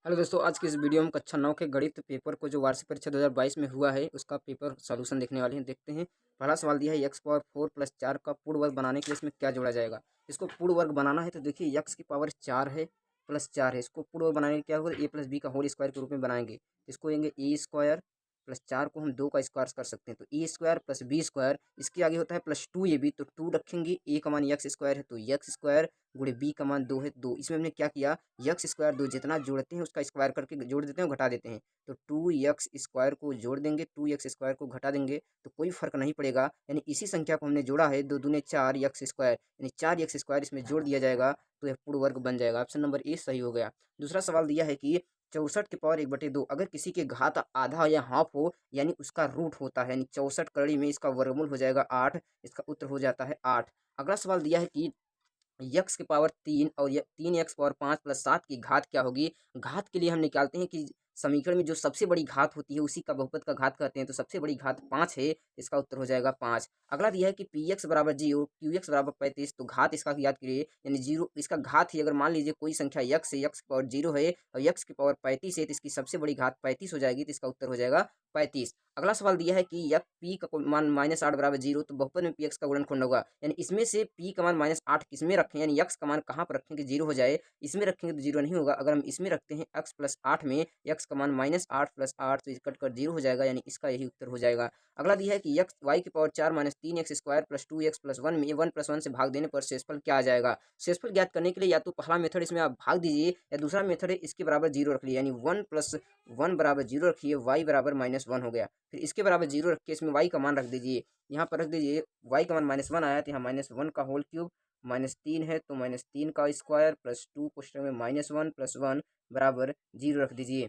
Hello दोस्तों, आज की इस वीडियो में कक्षा 9 के गणित पेपर को जो वार्षिक परीक्षा 2022 में हुआ है उसका पेपर सॉल्यूशन देखने वाले हैं। देखते हैं। पहला सवाल दिया है x पावर 4 प्लस 4 का पूर्ण वर्ग बनाने के लिए इसमें क्या जोड़ा जाएगा। इसको पूर्ण वर्ग बनाना है तो देखिए x की पावर 4 है प्लस 4 है। इसको पूर्ण वर्ग बनाने के लिए क्या होगा, a प्लस बी का होल स्क्वायर के रूप में बनाएंगे। इसको लेंगे ए स्क्वायर प्लस 4 को हम 2 का स्क्वायर कर सकते हैं तो ए स्क्वायर प्लस बी स्क्वायर। इसके आगे होता है प्लस 2ab तो 2 रखेंगे, a का मान x स्क्वायर है तो x स्क्वायर गुणे बी का मान 2 है 2। इसमें हमने क्या किया, यक्स स्क्वायर 2 जितना जोड़ते हैं उसका स्क्वायर करके जोड़ देते हैं और घटा देते हैं। तो 2x स्क्वायर को जोड़ देंगे, 2x स्क्वायर को घटा देंगे तो कोई फर्क नहीं पड़ेगा। यानी इसी संख्या को हमने जोड़ा है, 2 दूने 4 यक्स स्क्वायर, यानी 4x स्क्वायर इसमें जोड़ दिया जाएगा तो यह पूर्ण वर्ग बन जाएगा। ऑप्शन नंबर ए सही हो गया। दूसरा सवाल दिया है कि 64 की पावर 1/2 अगर किसी के घात आधा या हाफ हो यानी उसका रूट होता है, यानी 64 कड़ी में इसका वर्गमूल हो जाएगा 8। इसका उत्तर हो जाता है 8। अगला सवाल दिया है कि यक्स की पावर 3 और 3x पावर 5 प्लस 7 की घात क्या होगी। घात के लिए हम निकालते हैं कि समीकरण में जो सबसे बड़ी घात होती है उसी का बहुपद का घात कहते हैं। तो सबसे बड़ी घात 5 है, इसका उत्तर हो जाएगा 5। अगला दिया है कि पी एक्स बराबर 0 क्यू एक्स बराबर 35 तो घात इसका याद करिए, यानी 0 इसका घात ही अगर मान लीजिए कोई संख्या यक्स है, यक्स की पावर 0 है और यक्स की पावर 35 है तो इसकी सबसे बड़ी घात 35 हो जाएगी तो इसका उत्तर हो जाएगा 35। अगला सवाल दिया है कि यक पी का मान -8 बराबर 0 तो बहुपद में पी एक्स का गुणनखंड होगा। यानी इसमें से पी का मान -8 किसमें रखें, यानी यक्स का मान कहाँ पर रखें कि 0 हो जाए। इसमें रखेंगे तो 0 नहीं होगा। अगर हम इसमें रखते हैं x प्लस 8 में, यक्स का मान -8 प्लस 8 तो कट कर 0 हो जाएगा, यानी इसका यही उत्तर हो जाएगा। अगला दिया है कि यक्स वाई की power 4 -3x square plus 2x plus 1 में 1 प्लस 1 से भाग देने पर शेषफल क्या आ जाएगा। शेषफल ज्ञात करने के लिए या तो पहला मेथड इसमें आप भाग दीजिए या दूसरा मेथड है इसके बराबर 0 रख लिया, यानी 1 प्लस 1 बराबर 0 रखिए, y बराबर -1 हो गया। फिर इसके बराबर 0 रख के इसमें y का मान रख दीजिए, यहाँ पर रख दीजिए y का मान -1 आया तो यहाँ -1 का होल क्यूब, -3 है तो -3 का स्क्वायर प्लस 2 कोष्टक में -1 प्लस 1 बराबर 0 रख दीजिए।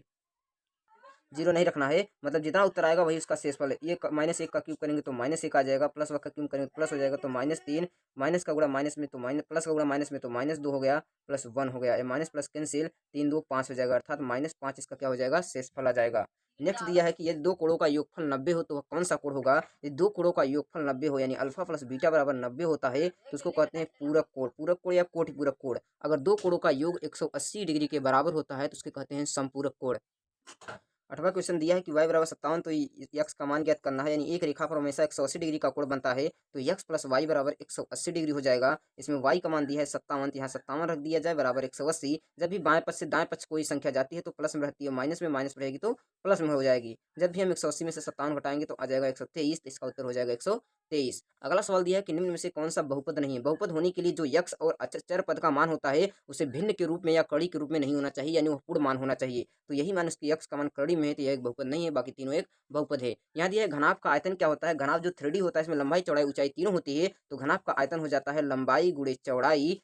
0 नहीं रखना है, मतलब जितना उत्तर आएगा वही उसका शेषफल है। ये -1 का क्यूब करेंगे तो -1 आ जाएगा, प्लस का क्यूब करेंगे तो प्लस हो जाएगा तो -3, माइनस का गुणा माइनस में तो माइनस, प्लस का गुणा माइनस में तो -2 हो गया प्लस 1 हो गया। ये माइनस प्लस कैंसिल, 3 2 5 हो जाएगा, अर्थात -5 इसका क्या हो जाएगा, शेषफल आ जाएगा। नेक्स्ट दिया है कि यदि दो कोणों का योगफल 90 हो तो वह कौन सा कोण होगा। यदि दो कोणों का योगफल 90 हो यानी अल्फा प्लस बीटा बराबर 90 होता है तो उसको कहते हैं पूरक कोण। पूरक कोण या कोटि पूरक कोण। अगर दो कोणों का योग 180 डिग्री के बराबर होता है तो उसके कहते हैं समपूरक कोण। 8वां क्वेश्चन दिया है कि y बराबर 57 तो यक्स का मान ज्ञात करना है, यानी एक रेखा पर हमेशा 180 डिग्री का कोण बनता है तो यक्स प्लस वाई बराबर 180 डिग्री हो जाएगा। इसमें y का मान दिया है 57 तो यहाँ 57 रख दिया जाए बराबर 180। जब भी बाएं पक्ष से दाएं पक्ष कोई संख्या जाती है तो प्लस में रहती है, माइनस में माइनस रहेगी तो प्लस में हो जाएगी। जब भी हम 180 में से 57 घटाएंगे तो आ जाएगा 123, तो इसका उत्तर हो जाएगा 123। अगला सवाल दिया है कि निम्न में से कौन सा बहुपद नहीं है। बहुपद होने के लिए जो यक्स और चर पद का मान होता है उसे भिन्न के रूप में या कड़ी के रूप में नहीं होना चाहिए, यानी वह पूर्ण मान होना चाहिए। तो यही मान उसकी यक्स का मान कड़ी में है तो यह एक बहुपद नहीं है, बाकी तीनों एक बहुपद है। यहाँ दिया है घनाभ का आयतन क्या होता है। घनाभ जो 3D होता है इसमें लंबाई चौड़ाई ऊंचाई तीनों होती है तो घनाभ का आयतन हो जाता है लंबाई गुणे चौड़ाई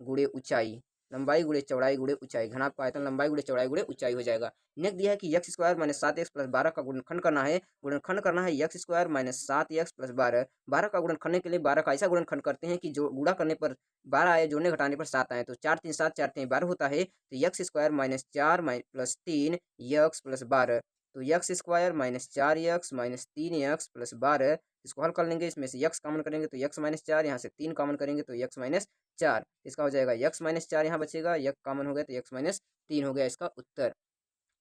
गुणे ऊंचाई। लंबाई गुणे चौड़ाई गुणे ऊंचाई, घनाभ का आयतन लंबाई गुणे चौड़ाई गुणे ऊंचाई हो जाएगा। नेक्स्ट दिया है कि x square minus 7x plus 12 का गुणनखंड करना है। गुणनखंड करना है x square minus 7x plus 12। 12 का गुणन करने के लिए 12 का ऐसा गुणनखंड करते हैं कि जो गुणा करने पर 12 आए, जोड़ने घटाने पर 7 आए। तो 4 3 7 4 3 12 होता है तो x square minus 4 plus 3 x plus 12। तो x square minus 4 x minus 3 x plus 12। इसको हल कर लेंगे, इसमें से यक्स कॉमन करेंगे तो यक्स माइनस 4, यहाँ से 3 कॉमन करेंगे तो यक्स माइनस 4। इसका हो जाएगा यक्स माइनस 4, यहाँ बचेगा यक्स कॉमन हो गया तो यक्स माइनस 3 हो गया इसका उत्तर।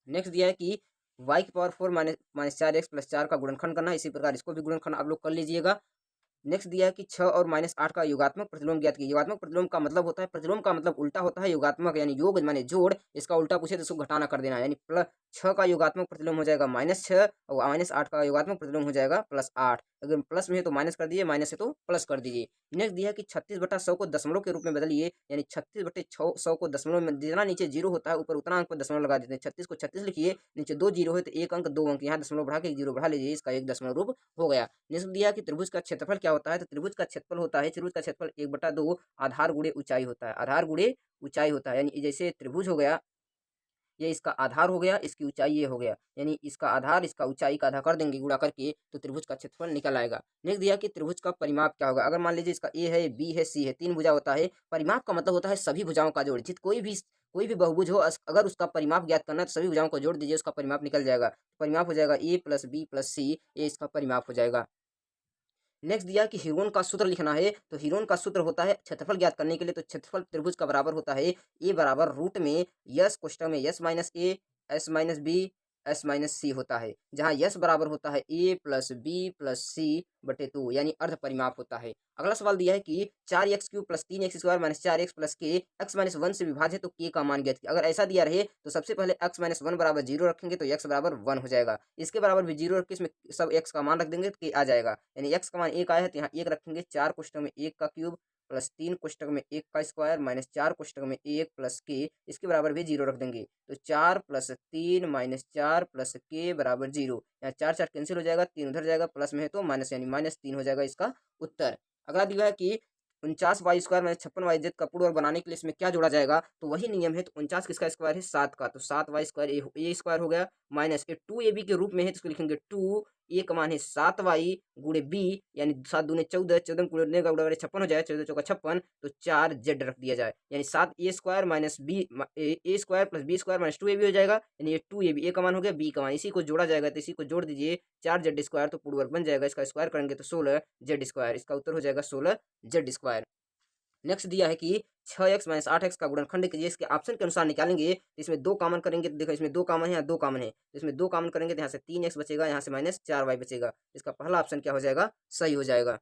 नेक्स्ट दिया है कि वाई की पावर 4 माइनस 4x प्लस 4 का गुणनखंड करना है। इसी प्रकार इसको भी गुणनखंड आप लोग कर लीजिएगा। नेक्स्ट दिया है कि 6 और -8 का योगात्मक प्रतिलोम ज्ञात कीजिए। योगात्मक प्रतिलोम का मतलब होता है, प्रतिलोम का मतलब उल्टा होता है योगात्मक, यानी योग माने जोड़, इसका उल्टा पूछे तो इसको घटाना कर देना, यानी प्लस 6 का योगात्मक प्रतिलोम हो जाएगा -6 और -8 का योगात्मक प्रतिलोम हो जाएगा +8। अगर प्लस में है तो माइनस कर दीजिए, माइनस है तो प्लस कर दीजिए। नेक्स्ट दिया है कि 36/100 को दशमलव के रूप में बदलिए, यानी 36/100 को दशमलव में जितना नीचे जीरो होता है ऊपर उतना अंक पर दशमलव लगा देते हैं। 36 को 36 लिखिए, नीचे 2 जीरो है तो एक अंक 2 अंक, यहाँ दशमलव बढ़ा के एक जीरो बढ़ा लीजिए, इसका एक दशमलव रूप हो गया। नेक्स्ट दिया कि त्रिभुज का क्षेत्रफल क्या होता है। तो त्रिभुज का क्षेत्रफल होता है, त्रिभुज का क्षेत्रफल 1/2 आधार गुणे ऊंचाई होता है। आधार गुणे ऊंचाई होता है, यानी जैसे त्रिभुज हो गया, ये इसका आधार हो गया, इसकी ऊंचाई ये हो गया, यानी इसका आधार इसका ऊंचाई का आधा कर देंगे गुणा करके तो त्रिभुज का क्षेत्रफल निकल आएगा। नेक्स्ट दिया कि त्रिभुज का परिमाप क्या होगा। अगर मान लीजिए इसका ए है, बी है, सी है, 3 भुजा होता है। परिमाप का मतलब होता है सभी भुजाओं का जोड़। जित कोई भी बहुभुज हो, अगर उसका परिमाप ज्ञात करना है तो सभी भुजाओं को जोड़ दीजिए, उसका परिमाप निकल जाएगा। परिमाप हो जाएगा ए प्लस बी प्लस सी, ये इसका परिमाप हो जाएगा। नेक्स्ट दिया कि हीरोन का सूत्र लिखना है। तो हीरोन का सूत्र होता है क्षेत्रफल ज्ञात करने के लिए, तो क्षेत्रफल त्रिभुज का बराबर होता है ए बराबर रूट में यस कोष्टक में S minus A S minus B S minus C होता है, जहाँ यस बराबर होता है A plus B plus C बटे 2 यानी अर्ध परिमाप होता है। अगला सवाल दिया है कि 4x³ plus 3x² minus 4x plus के एक्स माइनस 1 से विभाजित तो के का मान ज्ञात कीजिए। अगर ऐसा दिया रहे तो सबसे पहले x माइनस 1 बराबर 0 रखेंगे तो x बराबर 1 हो जाएगा। इसके बराबर भी 0 रख के इसमें सब x का मान रख देंगे तो के आ जाएगा, यानी x का मान 1 आया है तो यहाँ 1 रखेंगे। 4 कोष्टक में 1 का क्यूब प्लस 3 कोष्टक में 1 का स्क्वायर माइनस 4 कोष्टक में 1 प्लस के, इसके बराबर भी 0 रख देंगे। तो 4 प्लस 3 माइनस 4 प्लस के बराबर 0। यहाँ 4 4 कैंसिल हो जाएगा, 3 उधर जाएगा, प्लस में है तो माइनस, यानी -3 हो जाएगा इसका उत्तर। अगला दिया है कि 49y² माइनस 56yz का पूर्ण वर्ग बनाने के लिए इसमें क्या जोड़ा जाएगा। तो वही नियम है। तो 49 किसका स्क्वायर है 7 का, तो 7y² ए स्क्वायर हो गया माइनस ए 2ab के रूप में है तो इसको लिखेंगे 2 ए का मान है 7y गुणे बी यानी 7 दूने 14, 14 गुणे का गुणा 56 हो जाए, 14 चौका 56, तो 4z रख दिया जाए, यानी 7a² minus B A square plus B square minus 2ab हो जाएगा, यानी ये 2ab ए का मान हो गया, बी का मान, इसी को जोड़ा जाएगा तो इसी को जोड़ दीजिए 4z² तो पूर्ण वर्ग बन जाएगा। इसका स्क्वायर करेंगे तो 16z², इसका उत्तर हो जाएगा 16z²। नेक्स्ट दिया है कि 6x माइनस 8x का गुणनखंड कीजिए, इसके ऑप्शन के अनुसार निकालेंगे। तो इसमें 2 कॉमन करेंगे तो देखो इसमें 2 कॉमन है, यहाँ 2 कॉमन है, तो इसमें 2 कॉमन करेंगे तो यहाँ से 3x बचेगा, यहाँ से माइनस 4y बचेगा। इसका पहला ऑप्शन क्या हो जाएगा, सही हो जाएगा।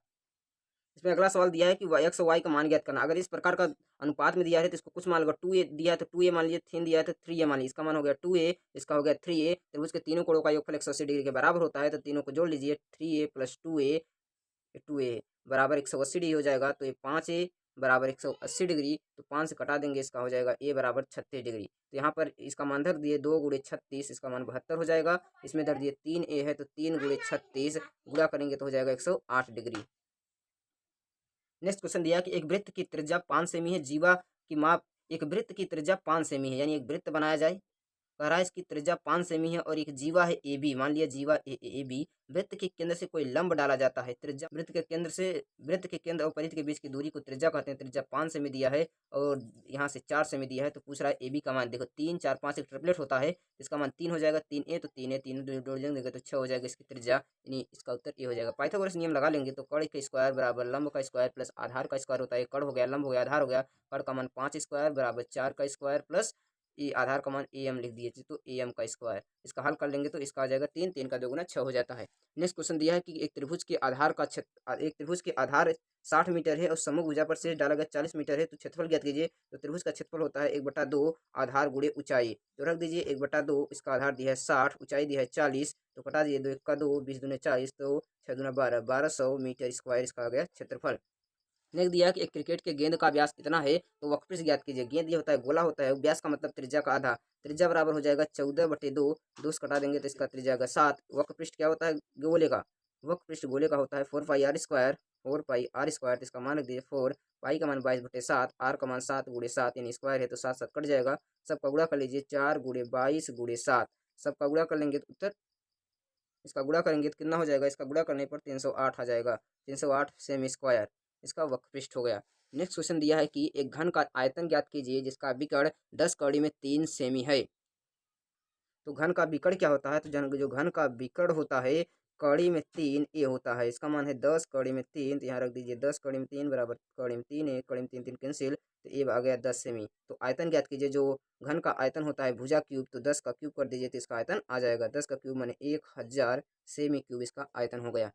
इसमें अगला सवाल दिया है कि x और y का मान ज्ञात करना। अगर इस प्रकार का अनुपात में दिया है तो इसको कुछ मान लो, 2a दिया है तो 2a मान लीजिए, 3 दिया है तो 3a मान लीजिए, इसका मान हो गया 2a, इसका हो गया 3a। त्रिभुज के तीनों कोणों का योगफल 180 डिग्री के बराबर होता है, तो तीनों को जोड़ लीजिए, 3a प्लस 2a बराबर 180 डिग्री हो जाएगा, तो ये 5a बराबर 180 डिग्री, तो 5 से कटा देंगे, इसका हो जाएगा a बराबर 36 डिग्री। तो यहाँ पर इसका मान धर दिए 2 गुणे 36, इसका मान 72 हो जाएगा। इसमें धर दिए 3a है तो 3 गुणे 36 गुणा करेंगे तो हो जाएगा 108 डिग्री। नेक्स्ट क्वेश्चन दिया कि एक वृत्त की त्रिज्या 5 सेमी है, जीवा की माप, एक वृत्त की त्रिज्या 5 सेमी है, यानी एक वृत्त बनाया जाए। कह रहा है इसकी त्रिज्या 5 सेमी है और एक जीवा है ए बी, मान लिया जीवा ए बी। वृत्त के केंद्र से कोई लंब डाला जाता है। त्रिज्या वृत्त के केंद्र और परिधि के बीच की दूरी को त्रिज्या कहते हैं। त्रिज्या 5 सेमी दिया है और यहाँ से 4 सेमी दिया है, तो पूछ रहा है ए बी का मान। देखो 3 4 5 एक ट्रिपलेट होता है, इसका मान 3 हो जाएगा, 3a तो 3a, 3 जोड़ लेंगे तो 6 हो जाएगा इसकी त्रिज्या, यानी इसका उत्तर ए हो जाएगा। पाइथागोरस नियम लगा लेंगे तो कड़ का स्क्वायर बराबर लंब का स्क्वायर प्लस आधार का स्क्वायर होता है। कड़ हो गया, लंब हो गया, आधार हो गया, कड़ का मान 5 बराबर 4 का स्क्वायर प्लस ये आधार का मान am लिख दिए तो am का स्क्वायर। इसका हल कर लेंगे तो इसका आ जाएगा 3, 3 का 2 गुना 6 हो जाता है। नेक्स्ट क्वेश्चन दिया है कि एक त्रिभुज के आधार 60 मीटर है और समूह भुजा पर शेष डाला गया 40 मीटर है, तो क्षेत्रफल ज्ञात कीजिए। तो त्रिभुज का क्षेत्रफल होता है 1/2 आधार गुणे ऊंचाई, तो रख दीजिए 1/2, इसका आधार दिया है 60, ऊंचाई दिया है 40, तो कटा दीजिए 2 1 का 2, 20 दूने 40, तो 6 दूना 12, 1200 मीटर स्क्वायर इसका आ गया क्षेत्रफल। नेक्स्ट दिया है कि एक क्रिकेट के गेंद का व्यास कितना है, तो वक्रपृष्ठ ज्ञात कीजिए। गेंद ये होता है गोला होता है, व्यास का मतलब त्रिज्या का आधा, त्रिज्या बराबर हो जाएगा 14/2, 2 से कटा देंगे तो इसका त्रिज्या का 7। वक्रपृष्ठ क्या होता है गोले का, वक्रपृष्ठ गोले का होता है 4πr², 4πr², तो इसका मान रख दीजिए 4, पाई का मान 22/7, आर का मान 7 गुणे 7 यानी स्क्वायर है तो 7 7 कट जाएगा। सबका गुणा कर लीजिए 4 गुणे 22 गुणे 7, सबका गुणा कर लेंगे तो उत्तर, इसका गुणा करेंगे तो कितना हो जाएगा, इसका गुणा करने पर 308 आ जाएगा, 308 सेमी स्क्वायर इसका वक्रपृष्ठ हो गया। नेक्स्ट क्वेश्चन दिया है कि एक घन का आयतन ज्ञात कीजिए जिसका विकर्ण 10 कड़ी में 3 सेमी है। तो घन का विकर्ण क्या होता है, तो जो घन का विकर्ण होता है कड़ी में 3 ए होता है, इसका मान है 10 कड़ी में 3, तो यहाँ रख दीजिए 10 कड़ी में 3 बराबर कड़ी में 3 है, कड़ी में 3 3 कैंसिल, तो ए आ गया 10 सेमी। तो आयतन ज्ञात कीजिए, जो घन का आयतन होता है भुजा क्यूब, तो 10 का क्यूब कर दीजिए तो इसका आयतन आ जाएगा, 10 का क्यूब माने 1000 सेमी क्यूब इसका आयतन हो गया।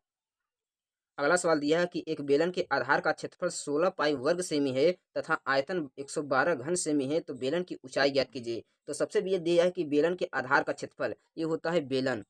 अगला सवाल दिया है कि एक बेलन के आधार का क्षेत्रफल 16 पाई वर्ग सेमी है तथा आयतन 112 घन सेमी है, तो बेलन की ऊंचाई ज्ञात कीजिए। तो सबसे ये दिया है कि बेलन के आधार का क्षेत्रफल ये होता है बेलन,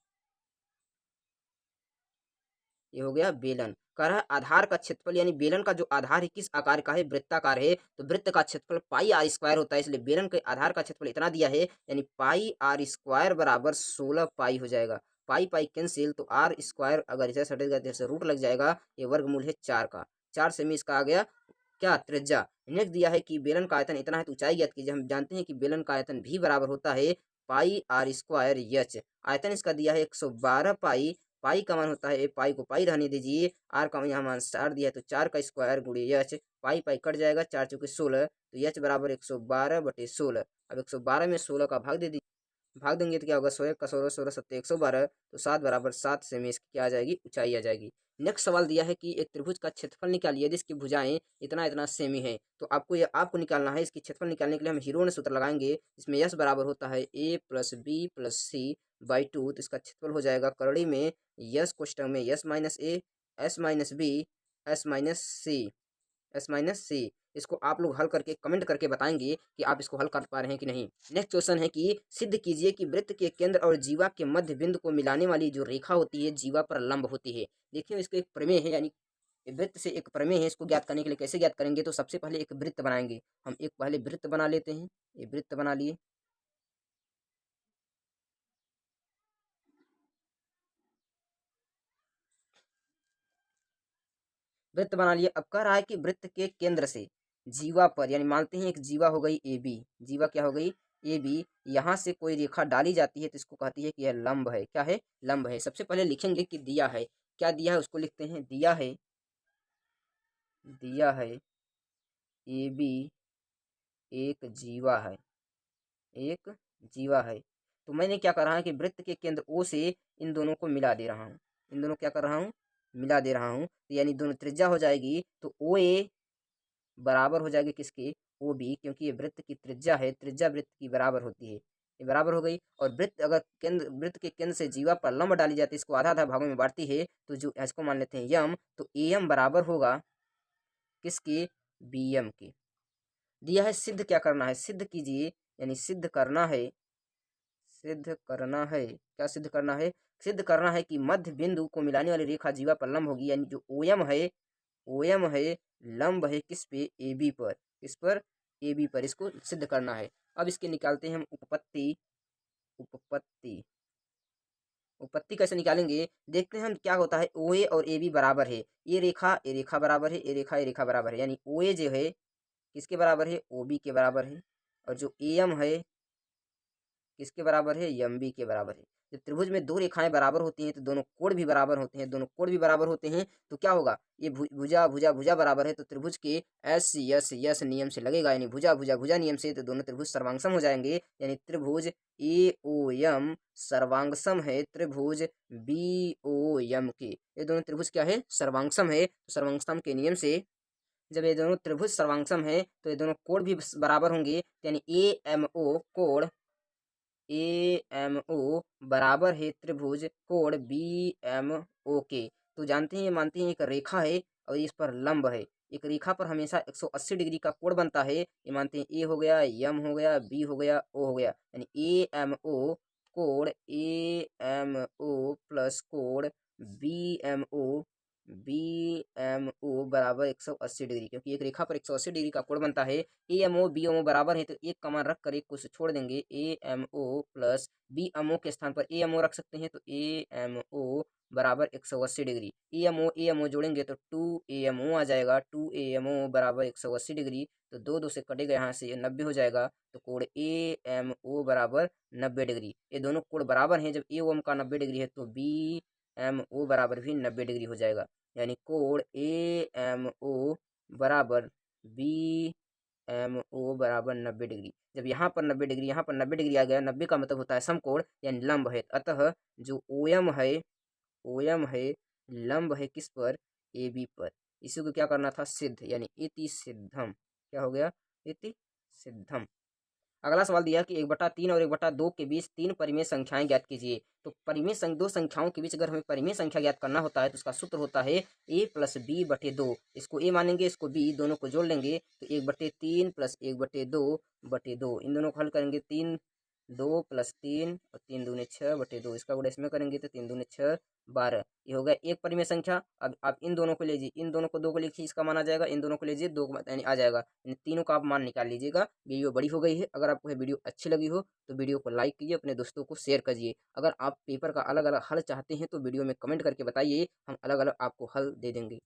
ये हो गया बेलन। कह रहा है आधार का क्षेत्रफल, यानी बेलन का जो आधार है किस आकार का है, वृत्ताकार है, तो वृत्त का क्षेत्रफल πr² होता है, इसलिए बेलन के आधार का क्षेत्रफल इतना दिया है, यानी πr² बराबर 16 पाई हो जाएगा। पाई पाई कैंसिल, तो r² अगर इसे सटेगा जैसे रूट लग जाएगा, ये वर्गमूल है 4 का, 4 सेमी इसका आ गया क्या त्रिज्या। नेक्स्ट दिया है कि बेलन का आयतन इतना है तो ऊंचाई ज्ञात कीजिए। हम जानते हैं कि बेलन का आयतन भी बराबर होता है πr²h। आयतन इसका दिया है 112 पाई, पाई का मान होता है, पाई को पाई रहने दीजिए, आर का यहाँ मान 4 दिया है तो 4 का स्क्वायर गुणे एच, पाई पाई कट जाएगा, 4 चौके 16, तो एच बराबर 112/16। अब 112 में 16 का भाग दे दीजिए, भाग देंगे तो क्या होगा, 16 का 16, 16 7 112, तो 7 बराबर 7 सेमी इसकी क्या आ जाएगी, ऊंचाई आ जाएगी। नेक्स्ट सवाल दिया है कि एक त्रिभुज का क्षेत्रफल निकालिए जिसकी भुजाएं इतना इतना सेमी है। तो आपको निकालना है इसकी क्षेत्रफल निकालने के लिए हम हीरो ने सूत्र लगाएंगे। इसमें यस बराबर होता है A plus B plus C by two. तो इसका क्षेत्रफल हो जाएगा करड़ी में यस कोष्टक में S minus A S minus B S minus C S minus C. इसको आप लोग हल करके कमेंट करके बताएंगे कि आप इसको हल कर पा रहे हैं कि नहीं। नेक्स्ट क्वेश्चन है कि सिद्ध कीजिए कि वृत्त के केंद्र और जीवा के मध्य बिंदु को मिलाने वाली जो रेखा होती है जीवा पर लंब होती है। देखिए इसको एक प्रमेय है, यानी वृत्त से एक प्रमेय है। इसको ज्ञात करने के लिए कैसे ज्ञात करेंगे, तो सबसे पहले एक वृत्त बनाएंगे। हम एक पहले वृत्त बना लेते हैं। ये वृत्त बना लिए। वृत्त बना लिए। अब कह रहा है कि वृत्त के केंद्र से जीवा पर, यानी मानते हैं एक जीवा हो गई ए बी, जीवा क्या हो गई ए बी, यहाँ से कोई रेखा डाली जाती है तो इसको कहती है कि यह लंब है। क्या है, लंब है। सबसे पहले लिखेंगे कि दिया है, क्या दिया है उसको लिखते हैं। दिया है, दिया है ए बी एक जीवा है, एक जीवा है। तो मैंने क्या कर रहा है कि वृत्त के केंद्र ओ से इन दोनों को मिला दे रहा हूँ। इन दोनों क्या कर रहा हूँ, मिला दे रहा हूँ। तो यानी दोनों त्रिज्या हो जाएगी तो ओ ए बराबर हो जाएगी किसके, ओ बी, क्योंकि ये वृत्त की त्रिज्या है, त्रिज्या वृत्त की बराबर होती है। ये बराबर हो गई। और वृत्त अगर केंद्र, वृत्त के केंद्र से जीवा पर लंब डाली जाती है, इसको आधा आधा भागों में बांटती है, तो जो इसको मान लेते हैं यम, तो ए एम बराबर होगा किसके, बी एम के। दिया है सिद्ध क्या करना है, सिद्ध कीजिए, यानी सिद्ध करना है, सिद्ध करना है। क्या सिद्ध करना है, सिद्ध करना है कि मध्य बिंदु को मिलाने वाली रेखा जीवा पर लंब होगी, यानी जो ओएम है, ओएम है लंब है किस पे, ए बी पर। किस पर, ए बी पर। इसको सिद्ध करना है। अब इसके निकालते हैं हम उपपत्ति। उपपत्ति, उपपत्ति कैसे निकालेंगे, देखते हैं हम क्या होता है। ओ ए और ए बी बराबर है, ये रेखा बराबर है, ये रेखा बराबर है, यानी ओ ए जो है किसके बराबर है, ओ बी के बराबर है। और जो ए एम है किसके बराबर है, एम बी के बराबर है। जब त्रिभुज में दो रेखाएं बराबर होती हैं तो दोनों कोण भी बराबर होते हैं, दोनों कोण भी बराबर होते हैं। तो क्या होगा, ये भुजा भुजा भुजा बराबर है, तो त्रिभुज के एस यस यस नियम से लगेगा, यानी भुजा भुजा भुजा नियम से, तो दोनों त्रिभुज सर्वांगसम हो जाएंगे। यानी त्रिभुज ए ओ एम सर्वांगसम है त्रिभुज बी ओ एम के। ये दोनों त्रिभुज क्या है, सर्वांगसम है। तो सर्वांगसम के नियम से जब ये दोनों त्रिभुज सर्वांगसम है तो ये दोनों कोण भी बराबर होंगे, यानी ए एम ओ कोण, ए एम ओ बराबर है त्रिभुज कोण बी एम ओ के। तो जानते हैं, ये मानते हैं एक रेखा है और इस पर लंब है। एक रेखा पर हमेशा 180 डिग्री का कोण बनता है। ये मानते हैं ए हो गया, एम हो गया, बी हो गया, ओ हो गया, यानी ए एम ओ कोण ए एम ओ प्लस कोण B M O, B M O बराबर 180 डिग्री, क्योंकि एक रेखा पर 180 डिग्री का कोण बनता है। A M O B M O बराबर है, तो एक का मान रख कर एक को से छोड़ देंगे, A M O plus B M O के स्थान पर ए एम ओ रख सकते हैं, तो ए एम ओ बराबर 180 डिग्री। ए एम ओ जोड़ेंगे तो 2 ए एम ओ आ जाएगा, 2 ए एम ओ बराबर 180 डिग्री। तो दो दो से कटेगा, यहाँ से 90 हो जाएगा। तो कोण ए एम ओ बराबर 90 डिग्री। ये दोनों कोण बराबर हैं, जब ए एम का 90 डिग्री है तो बी एम ओ बराबर भी 90 डिग्री हो जाएगा। यानी कोण ए एम ओ बराबर बी एम ओ बराबर 90 डिग्री। जब यहाँ पर 90 डिग्री, यहाँ पर 90 डिग्री आ गया, 90 का मतलब होता है समकोण यानी लंब है। अतः जो ओ एम है, ओ एम है लंब है किस पर, ए बी पर। इसी को क्या करना था, सिद्ध, यानी इति सिद्धम। क्या हो गया, इति सिद्धम। अगला सवाल दिया कि 1/3 और 1/2 के बीच तीन परिमेय संख्याएं ज्ञात कीजिए। तो दो संख्याओं के बीच अगर हमें परिमेय संख्या ज्ञात करना होता है तो उसका सूत्र होता है a प्लस बी बटे 2। इसको a मानेंगे, इसको b, दोनों को जोड़ लेंगे तो 1/3 प्लस 1/2 बटे 2। इन दोनों को हल करेंगे, 3 2 प्लस 3 और 3 दूने 6 बटे 2। इसका गुणा इसमें करेंगे तो 3 दूने 6 12। ये हो गया एक परिमेय संख्या। अब आप इन दोनों को लीजिए, इन दोनों को 2 को लिखिए, इसका मान आ जाएगा। इन दोनों को लीजिए, 2 यानी आ जाएगा, यानी तीनों का आप मान निकाल लीजिएगा। वीडियो बड़ी हो गई है। अगर आपको ये वीडियो अच्छी लगी हो तो वीडियो को लाइक कीजिए, अपने दोस्तों को शेयर कीजिए। अगर आप पेपर का अलग अलग हल चाहते हैं तो वीडियो में कमेंट करके बताइए, हम अलग अलग आपको हल दे देंगे।